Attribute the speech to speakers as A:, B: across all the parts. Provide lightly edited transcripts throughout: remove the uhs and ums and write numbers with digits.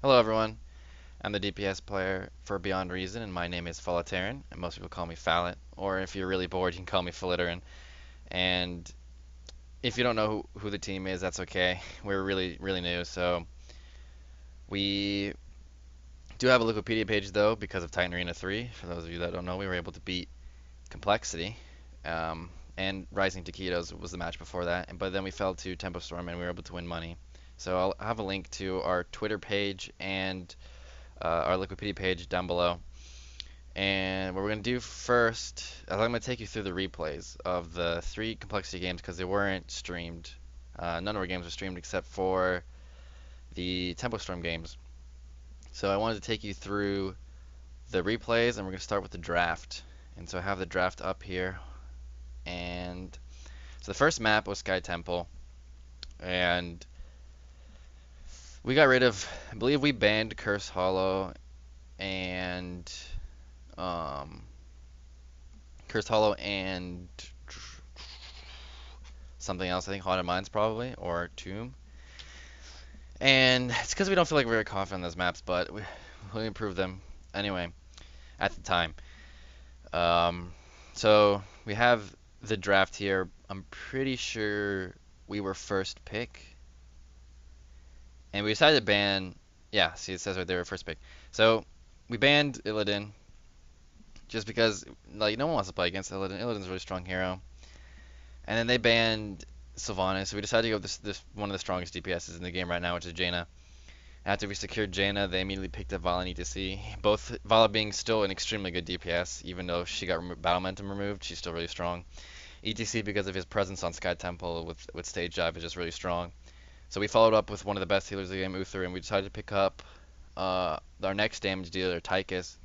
A: Hello everyone, I'm the DPS player for Beyond Reason, and my name is Faliteren, and most people call me Falit, or if you're really bored, you can call me Faliteren. And if you don't know who the team is, that's okay. We're really new, so we do have a Wikipedia page though, because of Titan Arena 3. For those of you that don't know, we were able to beat Complexity, and Rising Taquitos was the match before that, but then we fell to Tempo Storm and we were able to win money. So I'll have a link to our Twitter page and our Wikipedia page down below. And what we're going to do first is I'm going to take you through the replays of the 3 complexity games because they weren't streamed. None of our games were streamed except for the Tempo Storm games. So I wanted to take you through the replays, and we're going to start with the draft. And so I have the draft up here. And so the first map was Sky Temple. And we got rid of, I believe we banned Curse Hollow and um, Cursed Hollow and something else. I think Haunted Mines probably, or Tomb. And it's because we don't feel like we're very confident in those maps, but we'll improve them anyway at the time. So we have the draft here. I'm pretty sure we were first pick. And we decided to ban, yeah, see it says right there, first pick. So we banned Illidan just because like no one wants to play against Illidan. Illidan's a really strong hero. And then they banned Sylvanas, so we decided to go with this one of the strongest DPSs in the game right now, which is Jaina. After we secured Jaina, they immediately picked up Vala and ETC. Both Vala being still an extremely good DPS, even though she got Battle Momentum removed, she's still really strong. ETC, because of his presence on Sky Temple with Stage Dive, is just really strong. So we followed up with one of the best healers of the game, Uther, and we decided to pick up our next damage dealer, Tychus,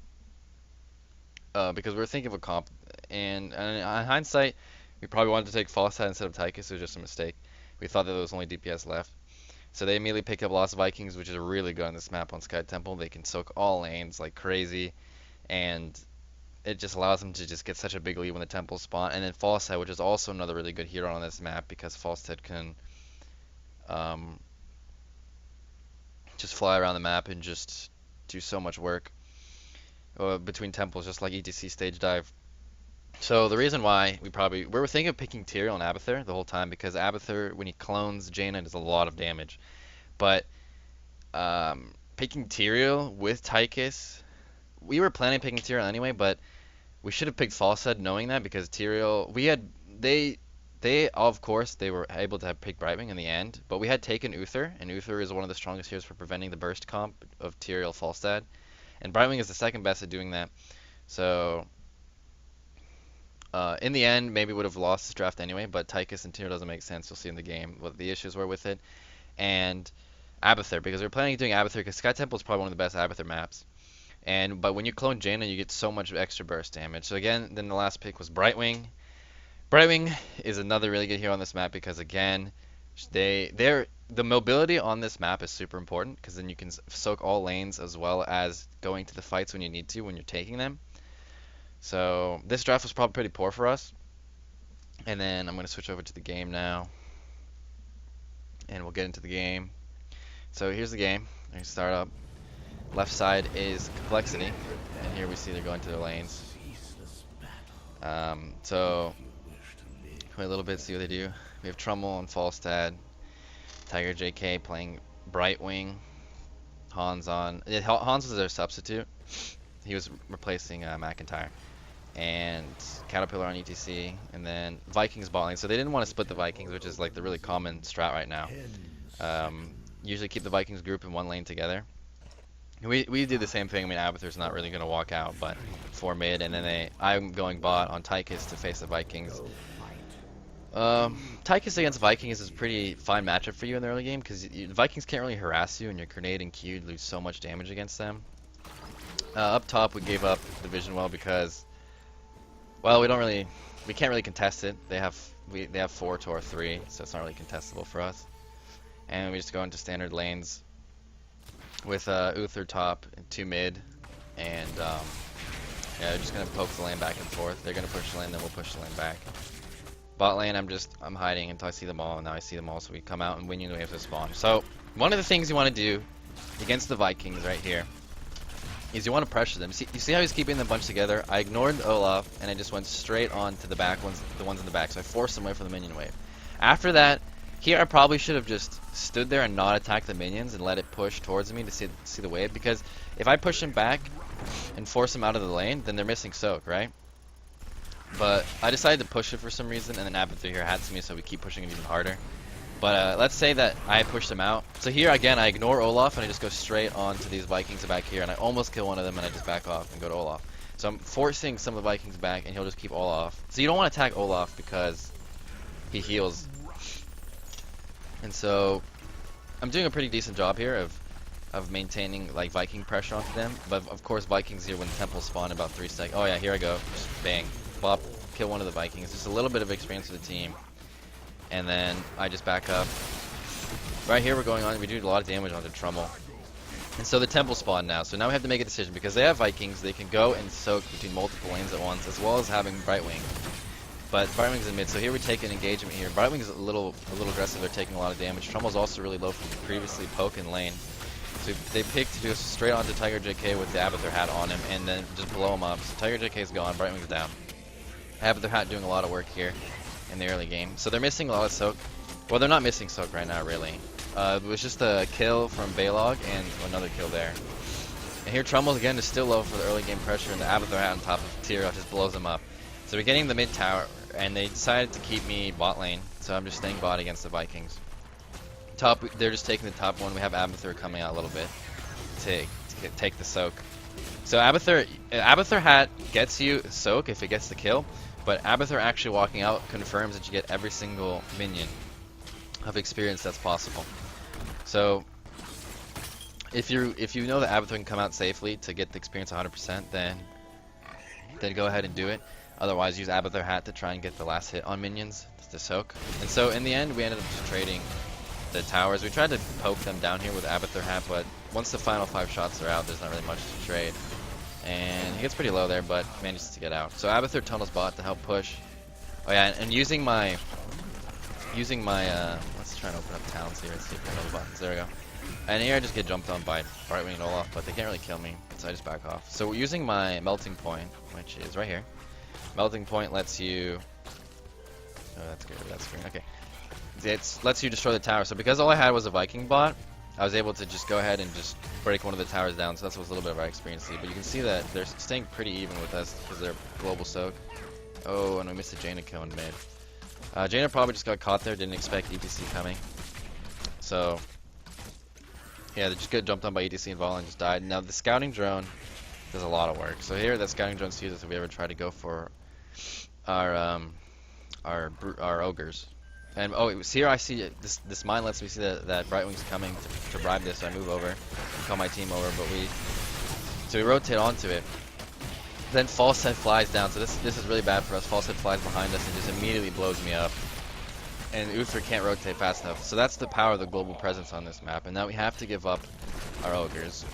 A: because we were thinking of a comp. And in hindsight, we probably wanted to take Falstad instead of Tychus. It was just a mistake. We thought that there was only DPS left. So they immediately picked up Lost Vikings, which is really good on this map on Sky Temple. They can soak all lanes like crazy, and it just allows them to just get such a big lead when the temples spawn. And then Falstad, which is also another really good hero on this map because Falstad can just fly around the map and just do so much work between temples, just like ETC Stage Dive. So the reason why we were thinking of picking Tyrael and Abathur the whole time because Abathur, when he clones Jaina, does a lot of damage. But picking Tyrael with Tychus, we were planning picking Tyrael anyway, but we should have picked Falstad knowing that because Tyrael, they of course they were able to have picked Brightwing in the end, but we had taken Uther, and Uther is one of the strongest heroes for preventing the burst comp of Tyrael Falstad, and Brightwing is the second best at doing that. So in the end, maybe would have lost this draft anyway, but Tychus and Tyrael doesn't make sense. You'll see in the game what the issues were with it. And Abathur, because we were planning on doing Abathur, because Sky Temple is probably one of the best Abathur maps. But when you clone Jaina, you get so much extra burst damage. So again, then the last pick was Brightwing. Brightwing is another really good hero on this map because again, the mobility on this map is super important because then you can soak all lanes as well as going to the fights when you need to when you're taking them. So this draft was probably pretty poor for us. And then I'm going to switch over to the game now. And we'll get into the game. So here's the game. I'm going to start up. Left side is Complexity. And here we see they're going to their lanes. So wait a little bit, see what they do. We have Trummel and Falstad. Tiger JK playing Brightwing. Hans on. Yeah, Hans was their substitute. He was replacing McIntyre. And Caterpillar on ETC, and then Vikings bot lane. So they didn't want to split the Vikings, which is like the really common strat right now. Usually keep the Vikings group in one lane together. We do the same thing. I mean, Abathur's not really going to walk out, but for mid, and then I'm going bot on Tychus to face the Vikings. Tychus against Vikings is a pretty fine matchup for you in the early game because the Vikings can't really harass you, and your grenade and Q lose so much damage against them. Up top, we gave up the Vision Well because, well, we can't really contest it. They have 4 to our 3, so it's not really contestable for us. And we just go into standard lanes with Uther top and 2 mid, and yeah, they're just gonna poke the lane back and forth. They're gonna push the lane, then we'll push the lane back. Bot lane, I'm hiding until I see them all, and now I see them all, so we come out and win you the waves of spawn. So one of the things you want to do against the Vikings right here is you want to pressure them. You see how he's keeping them bunched together? I ignored Olaf and I just went straight on to the back ones, the ones in the back. So I forced them away from the minion wave. After that, here I probably should have just stood there and not attacked the minions and let it push towards me to see the wave. Because if I push him back and force him out of the lane, then they're missing soak, right? But I decided to push it for some reason, and then Abathur here hats me, so we keep pushing it even harder. But let's say that I pushed him out. So here again, I ignore Olaf and I just go straight on to these Vikings back here, and I almost kill one of them, and I just back off and go to Olaf. So I'm forcing some of the Vikings back, and he'll just keep Olaf. So you don't want to attack Olaf because he heals. And so I'm doing a pretty decent job here of maintaining like Viking pressure onto them. But of course, Vikings here when temples spawn in about 3 seconds. Oh yeah, here I go. Just bang, bop, kill one of the Vikings. Just a little bit of experience for the team. And then I just back up. Right here we're going on, we do a lot of damage onto Trummel. And so the temple spawned now. So now we have to make a decision because they have Vikings, they can go and soak between multiple lanes at once, as well as having Brightwing. But Brightwing's in mid, so here we take an engagement here. Brightwing's a little aggressive, they're taking a lot of damage. Trummel's also really low from previously poking lane. So they picked to do straight onto Tiger JK with the Abathur hat on him and then just blow him up. So Tiger JK's gone, Brightwing's down. Abathur hat doing a lot of work here in the early game. So they're missing a lot of soak. Well, they're not missing soak right now, really. It was just a kill from Balog and another kill there. And here Trummel again is still low for the early game pressure, and the Abathur hat on top of Tyr just blows him up. So we're getting the mid tower, and they decided to keep me bot lane, so I'm just staying bot against the Vikings. Top, they're just taking the top one. We have Abathur coming out a little bit to take the soak. So Abathur hat gets you soak if it gets the kill. But Abathur actually walking out confirms that you get every single minion of experience that's possible. So if you know that Abathur can come out safely to get the experience 100%, then go ahead and do it. Otherwise, use Abathur hat to try and get the last hit on minions to soak. And so in the end, we ended up just trading the towers. We tried to poke them down here with Abathur hat, but once the final 5 shots are out, there's not really much to trade. And he gets pretty low there, but manages to get out. So Abathur tunnels bot to help push. Oh yeah, and using my let's try and open up towns here and see if we have other buttons. There we go. And here I just get jumped on by Brightwing and Olaf, but they can't really kill me, so I just back off. So we're using my melting point, which is right here. Melting point lets you. Oh, that's good. That's green. Okay. It lets you destroy the tower. So because all I had was a Viking bot, I was able to just go ahead and just break one of the towers down, so that was a little bit of our experience lead. But you can see that they're staying pretty even with us because they're global soak. Oh, and we missed a Jaina kill in mid. Jaina probably just got caught there, didn't expect ETC coming. So, yeah, they just got jumped on by ETC and Vol and just died. Now, the scouting drone does a lot of work. So here, that scouting drone sees us if we ever try to go for our ogres. And oh, here I see this mine lets me see that Brightwing's coming to bribe this. So I move over, and call my team over, but we rotate onto it. Then False Head flies down. So this is really bad for us. False Head flies behind us and just immediately blows me up. And Uther can't rotate fast enough. So that's the power of the global presence on this map. And now we have to give up our ogres.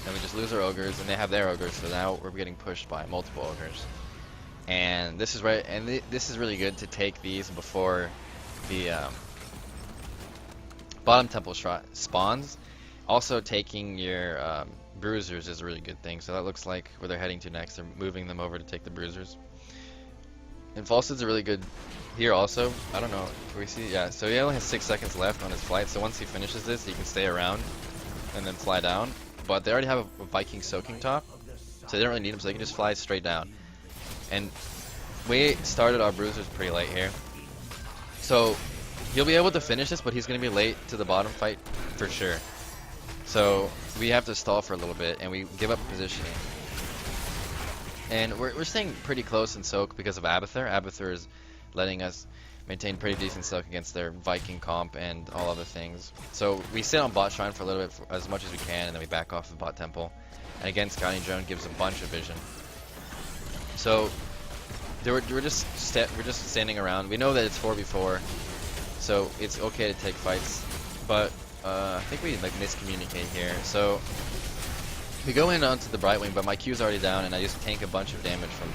A: And we just lose our ogres, and they have their ogres. So now we're getting pushed by multiple ogres. And this is right, and this is really good to take these before the bottom temple spawns. Also, taking your bruisers is a really good thing. So that looks like where they're heading to next. They're moving them over to take the bruisers. And Falsehead's are really good here also. I don't know. Can we see? Yeah. So he only has 6 seconds left on his flight. So once he finishes this, he can stay around and then fly down. But they already have a Viking soaking top, so they don't really need him. So they can just fly straight down. And we started our bruisers pretty late here, so he'll be able to finish this, but he's going to be late to the bottom fight for sure. So we have to stall for a little bit, and we give up positioning. And we're staying pretty close in soak because of Abathur. Abathur is letting us maintain pretty decent soak against their Viking comp and all other things. So we sit on bot shrine for a little bit, as much as we can, and then we back off the bot temple. And again, scouting drone gives a bunch of vision. So we're just standing around. We know that it's 4v4, so it's okay to take fights. But I think we like miscommunicate here. So we go in onto the Brightwing, but my Q's already down, and I just tank a bunch of damage from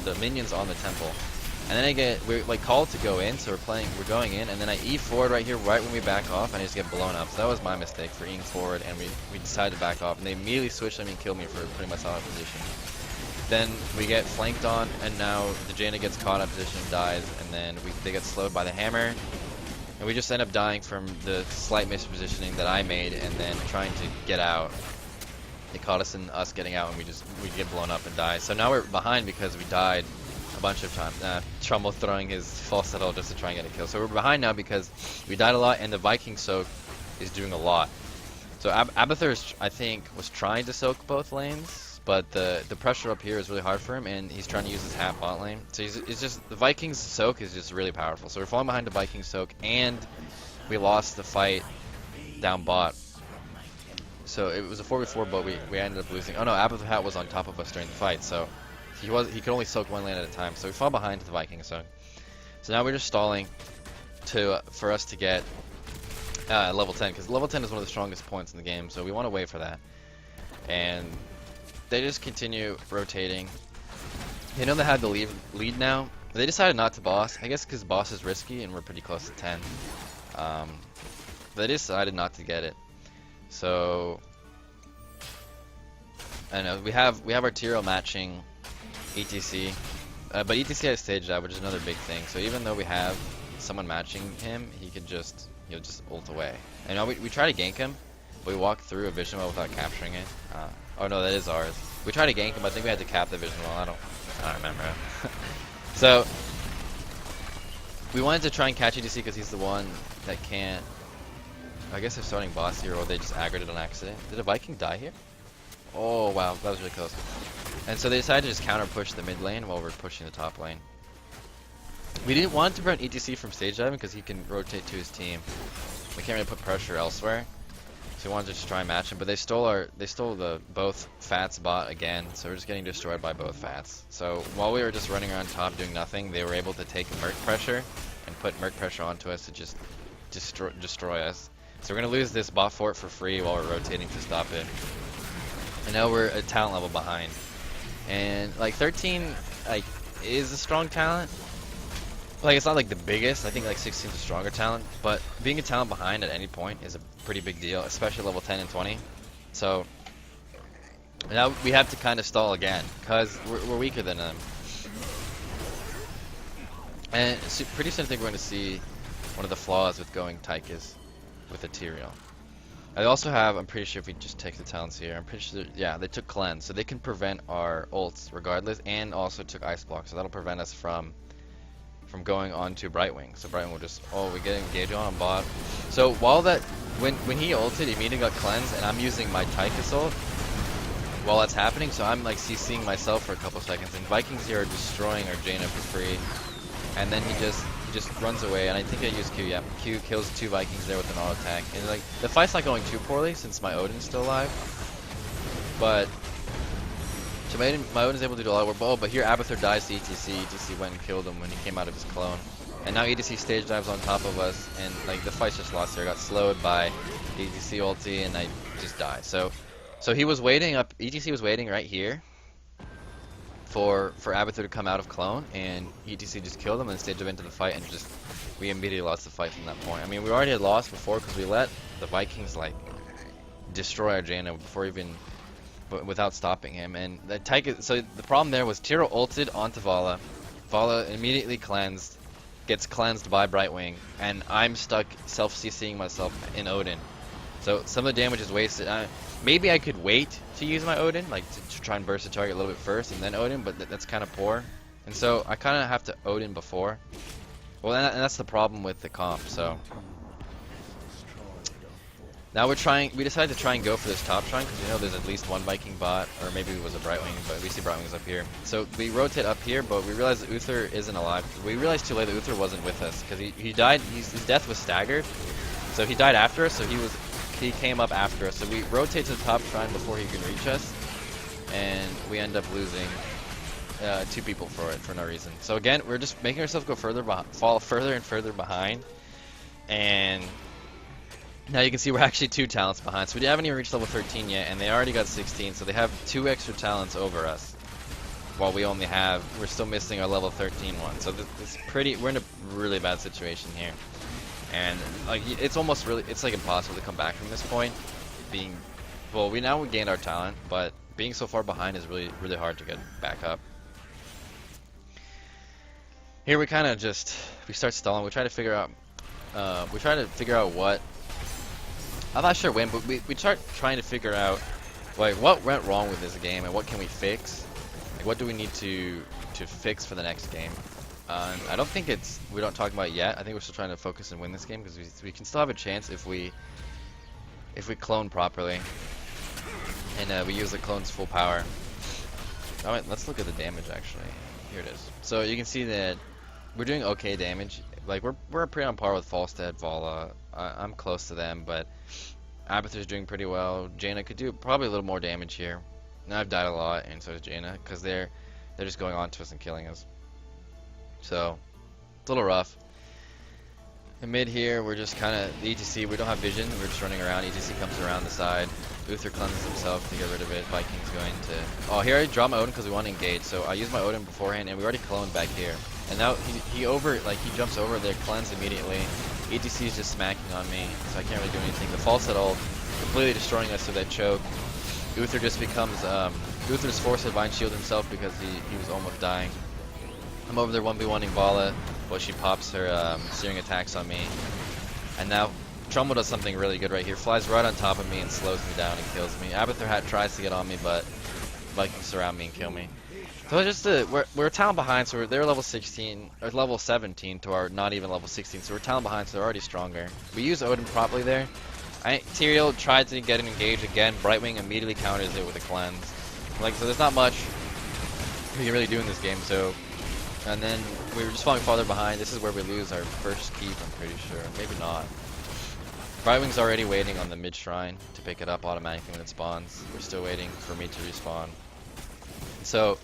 A: the minions on the temple. And then we're like called to go in, so we're going in, and then I E forward right here, right when we back off, and I just get blown up. So that was my mistake for Eing forward, and we decided to back off, and they immediately switched on me and killed me for pretty much solid position. Then we get flanked on, and now the Jaina gets caught out of position and dies, and then they get slowed by the hammer, and we just end up dying from the slight mispositioning that I made, and then trying to get out. They caught us in us getting out, and we get blown up and die. So now we're behind because we died a bunch of times. Trumbull throwing his falsetto just to try and get a kill. So we're behind now because we died a lot, and the Viking soak is doing a lot. So Abathur, I think, was trying to soak both lanes, but the pressure up here is really hard for him, and he's trying to use his half bot lane. So it's just the Vikings soak is just really powerful. So we're falling behind the Viking soak, and we lost the fight down bot. So it was a 4v4, but we ended up losing. Oh no, Abathur was on top of us during the fight, so he could only soak one lane at a time. So we fall behind the Viking soak. So now we're just stalling for us to get level 10, because level 10 is one of the strongest points in the game. So we want to wait for that, and they just continue rotating. They know they had the lead now. They decided not to boss, I guess because boss is risky and we're pretty close to 10. They decided not to get it. So I know we have our Tiro matching ETC, but ETC has stage dive, which is another big thing. So even though we have someone matching him, he'll just ult away. And we try to gank him, but we walk through a vision well without capturing it. Oh no, that is ours. We tried to gank him, but I think we had to cap the vision well. I don't remember. So we wanted to try and catch ETC because he's the one that can't. I guess they're starting boss here, or they just aggroed it on accident. Did a Viking die here? Oh wow, that was really close. And so they decided to just counter push the mid lane while we're pushing the top lane. We didn't want to prevent ETC from stage diving because he can rotate to his team. We can't really put pressure elsewhere. So we wanted to just try and match him, but they stole the both Fats bot again, so we're just getting destroyed by both Fats. So while we were just running around top doing nothing, they were able to take Merc pressure and put Merc pressure onto us to just destroy us. So we're gonna lose this bot fort for free while we're rotating to stop it. And now we're a talent level behind. And like 13 is a strong talent. Like it's not like the biggest. I think like 16 is a stronger talent, but being a talent behind at any point is a pretty big deal, especially level 10 and 20. So now we have to kind of stall again because we're weaker than them. And pretty soon I think we're going to see one of the flaws with going Tychus with Ethereal. I also have, I'm pretty sure if we just take the talents here, I'm pretty sure, yeah, they took Cleanse, so they can prevent our ults regardless, and also took Ice Block, so that'll prevent us from going on to Brightwing. So Brightwing will just, we get engaged on bot. So while that, when he ulted, he immediately got Cleansed, and I'm using my Tychus ult while that's happening, so I'm like CCing myself for a couple seconds, and Vikings here are destroying our Jaina for free, and then he just runs away, and I think I used Q, yeah. Q kills 2 Vikings there with an auto attack, and like, the fight's not going too poorly since my Odin's still alive, but so my Odin's able to do a lot of work. But here Abathur dies to ETC. ETC went and killed him when he came out of his clone. And now ETC stage dives on top of us, and like the fight's just lost here. I got slowed by ETC ulti, and I just died. So he was waiting up. ETC was waiting right here for Abathur to come out of clone, and ETC just killed him and stage dive into the fight, and we immediately lost the fight from that point. I mean, we already had lost before because we let the Vikings like destroy our Jaina before even. But without stopping him, and the Tychus, so the problem there was Tiro ulted onto Vala. Vala immediately cleansed, gets cleansed by Brightwing, and I'm stuck self-CCing myself in Odin. So some of the damage is wasted. Maybe I could wait to use my Odin, like to try and burst the target a little bit first and then Odin, but that's kind of poor. And so I kind of have to Odin before. Well, and that's the problem with the comp, so. Now we decided to try and go for this top shrine because we know there's at least one Viking bot, or maybe it was a Brightwing, but we see Brightwing's up here. So we rotate up here, but we realize that Uther isn't alive. We realized too late that Uther wasn't with us because he died. His death was staggered, so he died after us. So he came up after us. So we rotate to the top shrine before he can reach us, and we end up losing 2 people for no reason. So again, we're just making ourselves fall further and further behind, and. Now you can see we're actually 2 talents behind, so we haven't even reached level 13 yet, and they already got 16, so they have 2 extra talents over us. while we're still missing our level 13 one. So we're in a really bad situation here. And like it's like impossible to come back from this point. We gained our talent, but being so far behind is really, really hard to get back up. Here we kind of we start stalling. We try to figure out what, I'm not sure when, but we start trying to figure out like what went wrong with this game and what can we fix. Like what do we need to fix for the next game. I don't think we don't talk about it yet. I think we're still trying to focus and win this game because we can still have a chance if we clone properly and we use the clone's full power. Alright, let's look at the damage actually. Here it is. So you can see that we're doing okay damage. Like we're pretty on par with Falstad, Vala. I'm close to them, but Abathur's doing pretty well. Jaina could do probably a little more damage here. Now I've died a lot, and so does Jaina, because they're just going on to us and killing us. So it's a little rough. In mid here, we're just kind of the ETC. We don't have vision. We're just running around. ETC comes around the side. Uther cleanses himself to get rid of it. Viking's going to. Oh, here I draw my Odin because we want to engage. So I use my Odin beforehand, and we already cloned back here. And now he jumps over there, cleanse immediately. ETC is just smacking on me, so I can't really do anything. The false at all, completely destroying us with that choke. Uther just becomes Uther's forced to divine shield himself because he was almost dying. I'm over there 1v1ing Vala while she pops her searing attacks on me. And now Trumbull does something really good right here. Flies right on top of me and slows me down and kills me. Abathur tries to get on me, but Vikings surround me and kill me. So just we're a talent behind, so they're level 16 or level 17 to our not even level 16, so we're a talent behind, so they're already stronger. We use Odin properly there. Tyrael tried to get an engage again. Brightwing immediately counters it with a cleanse. So there's not much we can really do in this game. So, and then we were just falling farther behind. This is where we lose our first keep, I'm pretty sure. Maybe not. Brightwing's already waiting on the mid shrine to pick it up automatically when it spawns. We're still waiting for me to respawn. So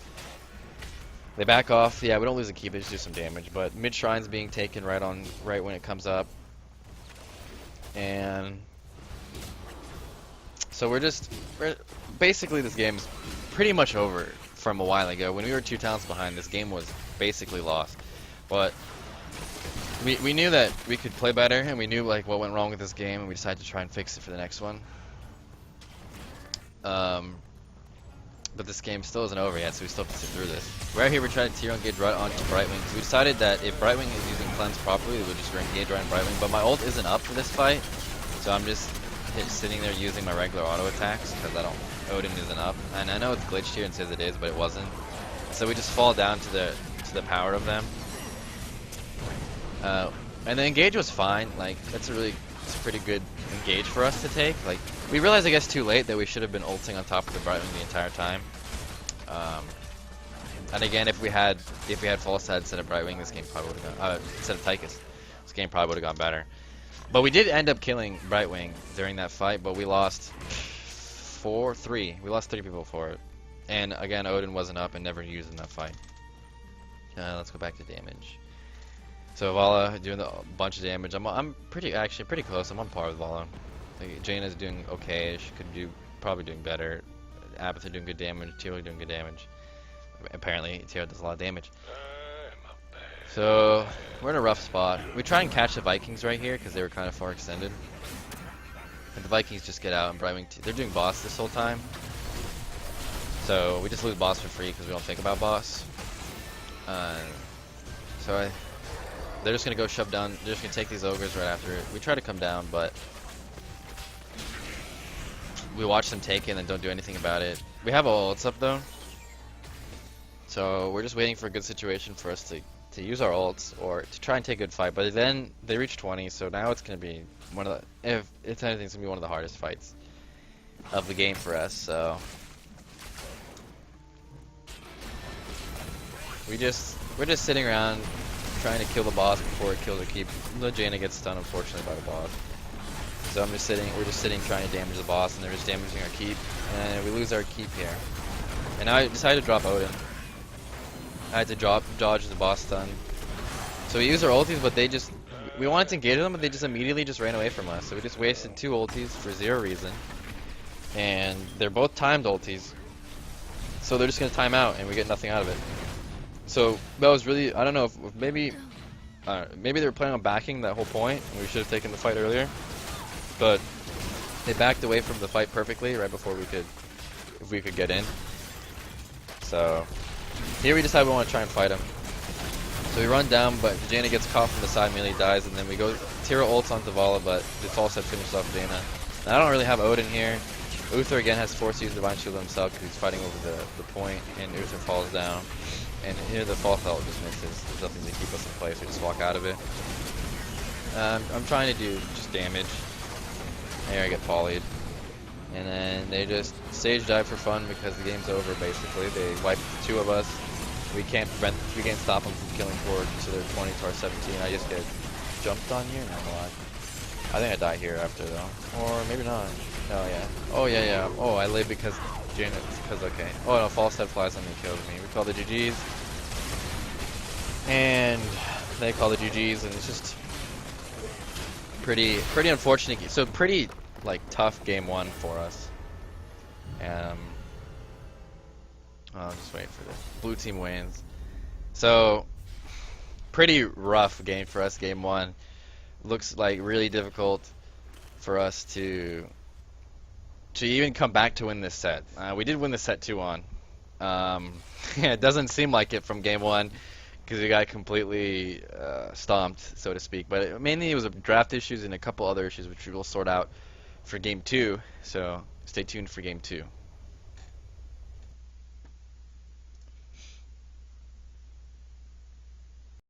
A: they back off. Yeah, we don't lose a keep, they just do some damage. But mid shrine's being taken right when it comes up. And so we're basically this game's pretty much over from a while ago. When we were 2 talents behind, this game was basically lost. But we knew that we could play better, and we knew like what went wrong with this game, and we decided to try and fix it for the next one. But this game still isn't over yet, so we still have to sit through this. Right here, we're trying to tier engage right onto Brightwing. So we decided that if Brightwing is using cleanse properly, we would just engage right on Brightwing. But my ult isn't up for this fight, so I'm just sitting there using my regular auto attacks because Odin isn't up. And I know it's glitched here and says it is, but it wasn't. So we just fall down to the power of them. And the engage was fine. Like it's a pretty good engage for us to take. Like we realized, I guess, too late that we should have been ulting on top of the Brightwing the entire time. And again, if we had Falstad instead of Brightwing, this game probably would have gone. Instead of Tychus, this game probably would have gone better. But we did end up killing Brightwing during that fight, but we lost 3. We lost 3 people for it. And again, Odin wasn't up and never used in that fight. Let's go back to damage. So Vala doing a bunch of damage. I'm actually pretty close. I'm on par with Vala. Like, Jaina's doing okay. She could probably doing better. Abathur doing good damage. Tyrael doing good damage. Apparently, Tyrael does a lot of damage. So we're in a rough spot. We try and catch the Vikings right here because they were kind of far extended. And the Vikings just get out and Brightwing. They're doing boss this whole time. So we just lose boss for free because we don't think about boss. They're just gonna go shove down. They're just gonna take these ogres right after it. We try to come down, but we watch them take it and then don't do anything about it. We have all ults up though, so we're just waiting for a good situation for us to use our ults or to try and take a good fight. But then they reach 20, so now it's gonna be one of the, if it's anything, it's gonna be one of the hardest fights of the game for us. So we're just sitting around trying to kill the boss before it kills our keep. The Jaina gets stunned, unfortunately, by the boss. So we're just sitting trying to damage the boss, and they're just damaging our keep, and we lose our keep here. And I decided to drop Odin. I had to dodge the boss stun. So we used our ultis, but we wanted to engage them, but they just immediately ran away from us. So we just wasted 2 ultis for 0 reason. And they're both timed ultis. So they're just gonna time out, and we get nothing out of it. So that was really, I don't know if maybe maybe they were planning on backing that whole point, and we should have taken the fight earlier. But they backed away from the fight perfectly right before if we could get in. So here we decide we want to try and fight him. So we run down, but Jaina gets caught from the side, melee dies, and then we go Tira ults onto Vala, but the fall set finishes off Jaina. And I don't really have Odin here. Uther again has forced to use Divine Shield himself because he's fighting over the point, and Uther falls down. And here the fall felt just misses. There's nothing to keep us in place. We just walk out of it. I'm trying to do just damage. Here I get polyed. And then they just stage dive for fun because the game's over basically. They wipe the two of us. We can't stop them from killing forward, so they're 20 to our 17. I just get jumped on here? No, I think I die here after though. Or maybe not. No, yeah. Oh, yeah. Oh, I live because okay. Oh, no, false head flies on me and kills me. We call the GG's. And they call the GG's, and it's just pretty unfortunate. So pretty, like, tough game one for us. I'll just wait for this. Blue team wins. So, pretty rough game for us, game one. Looks like really difficult for us to even come back to win this set. We did win the set 2-on. It doesn't seem like it from game one because we got completely stomped, so to speak. But mainly it was draft issues and a couple other issues which we will sort out for game two. So stay tuned for game two.